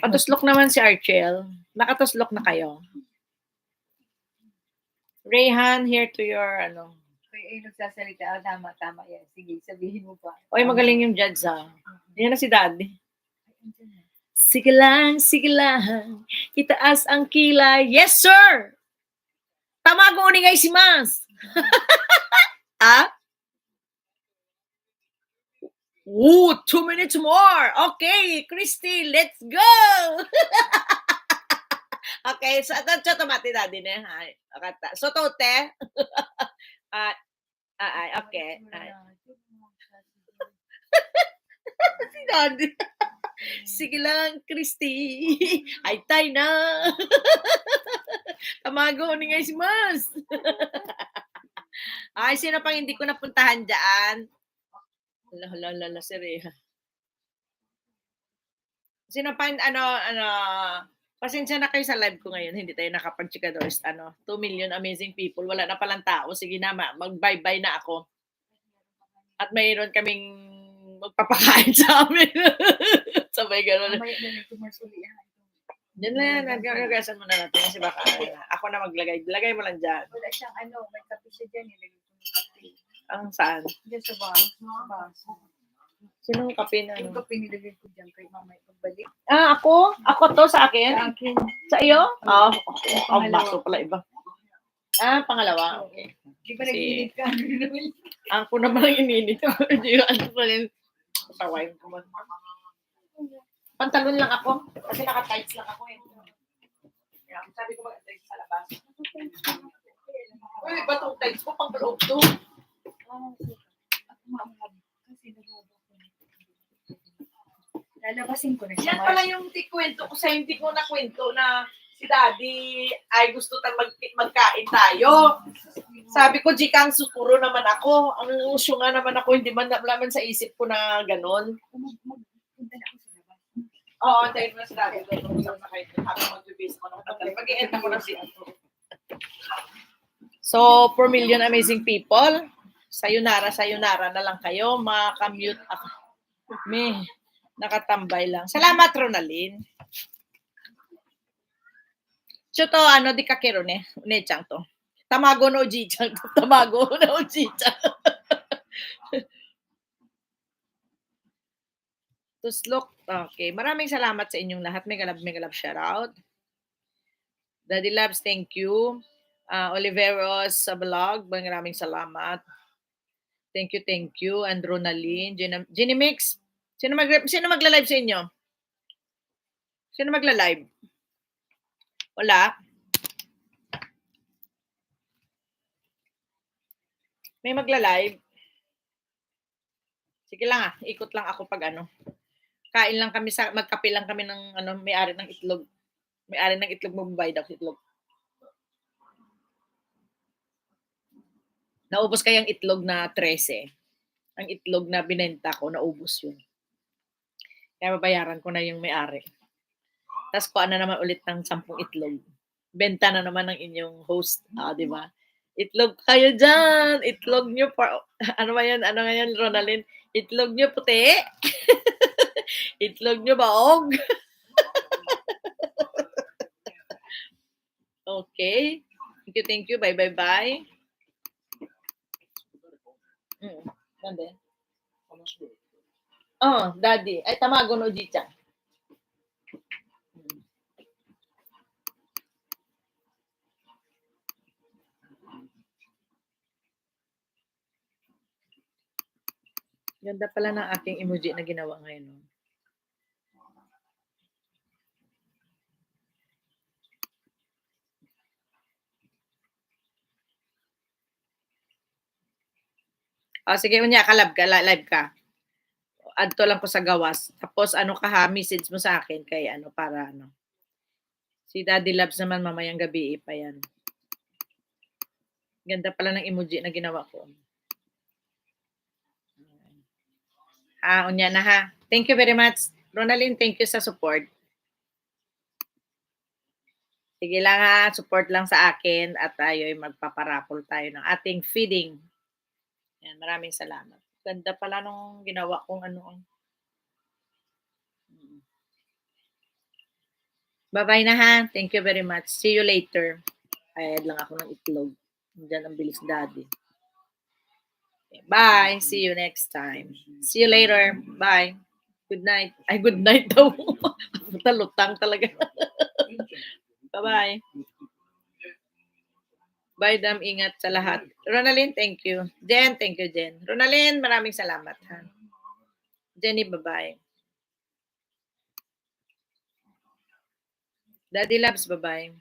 Patuslok naman si Archel. Nakatuslok na kayo. Rayhan, here to your, ano. Kaya nagsasalita, tama yan. Sige, sabihin mo pa. Oy, magaling yung judge, Yan na si Daddy. Sige lang, itaas ang kilay. Yes, sir! Tamago ni ngay si Mas. Ah? Ooh, 2 minutes more. Okay, Christy, let's go. Okay, so ito mati Daddy ne. Okay, so tote. Okay. Si Daddy. Sige lang, Christy. Ay, tay na. Tamago ni ngay si Mas. Ay, sino pang hindi ko napuntahan dyan? Hala, Sereha. Sino pang, pasensya na kayo sa live ko ngayon. Hindi tayo nakapag-chikadors. 2 million amazing people. Wala na palang tao. Sige na, mag-bye-bye na ako. At mayroon kaming magpapakain sa amin. Sabay gano'n. Yan na yan. Nagasan mo na natin. Kasi baka ako na maglagay. Lagay mo lang dyan. Wala siyang may kape siya dyan. Ilagay ko ng kape. Ang saan? Diyan sa baso. Sinong kape na? Yung kape nilagay ko dyan kay mamay pagbalik. Ako? Ako to sa akin? Sa akin. Sa iyo? Ang baso pala iba. Pangalawa. Okay. Di ba nag-init ka? Ako naman ang ininit. Ano pa rin? Pasawain ko man. Pantalon lang ako. Kasi naka-tights lang ako eh. Sabi ko mag-tights sa labas. Uy, ba itong tights ko? Pang-loob to. Lalabasin ko na siya. Yan pala yung kwento ko sa hindi ko na kwento na si Daddy ay gusto magkain tayo. Sabi ko, Jikang sukuro naman ako. Ang usyo nga naman ako, hindi man naman sa isip ko na ganon. Punta na ako sa labas. Oo, antayin mo na si Daddy. Usap na kayo. Habang mag-base ko. Pag-i-end ako ng si Ato. So, 4 million amazing people. Sayonara na lang kayo. Maka-mute ako. Nakatambay lang. Salamat, Ronaldin. So to, di kakero ne. Unechang to. Tamago no Oji-chan. Tamago no Oji-chan. Tuslok. Okay. Maraming salamat sa inyong lahat. Mega love shout out. Daddy Labs, thank you. Oliveros sa vlog. Maraming salamat. Thank you. And Ronaldin. Ginny Mix. Sino magla-live sa inyo? Sino magla-live? Wala. May magla-live. Sige lang ikot lang ako pag Kain lang kami magkape lang kami ng may-ari ng itlog. May-ari ng itlog magbabayad ako sa itlog. Naubos kayang itlog na 13. Ang itlog na binenta ko, naubos yun. Kaya babayaran ko na yung may-ari. Tapos kuha na naman ulit ng 10 itlog. Benta na naman ng inyong host. Di ba? Itlog kayo dyan. Itlog nyo ano ba yan? Ano nga yan, Ronaldin? Itlog nyo puti. Itlog nyo baog. Okay. Thank you. Bye. Nande? Daddy. Ay, tamago no Jicha. Ganda pala ng aking emoji na ginawa ngayon. Sige, unya, live ka. Add to lang ko sa gawas. Tapos, message mo sa akin kay para Si Daddy Labs naman mamayang gabi pa yan. Ganda pala ng emoji na ginawa ko. Unya na ha. Thank you very much. Ronaldin, thank you sa support. Sige lang ha, support lang sa akin at tayo ay magpaparapol tayo ng ating feeding. Yan, maraming salamat. Ganda pala nung ginawa kong Bye-bye na ha. Thank you very much. See you later. Ayad lang ako ng itlog. Diyan ang bilis daddy. Okay, bye. See you next time. See you later. Bye. Good night. Ay, good night daw. Lutang talaga. Bye-bye. Bye, Dam. Ingat sa lahat. Ronalyn, thank you. Jen, thank you, Jen. Ronalyn, maraming salamat. Ha? Jenny, bye-bye. Daddy Loves, bye-bye.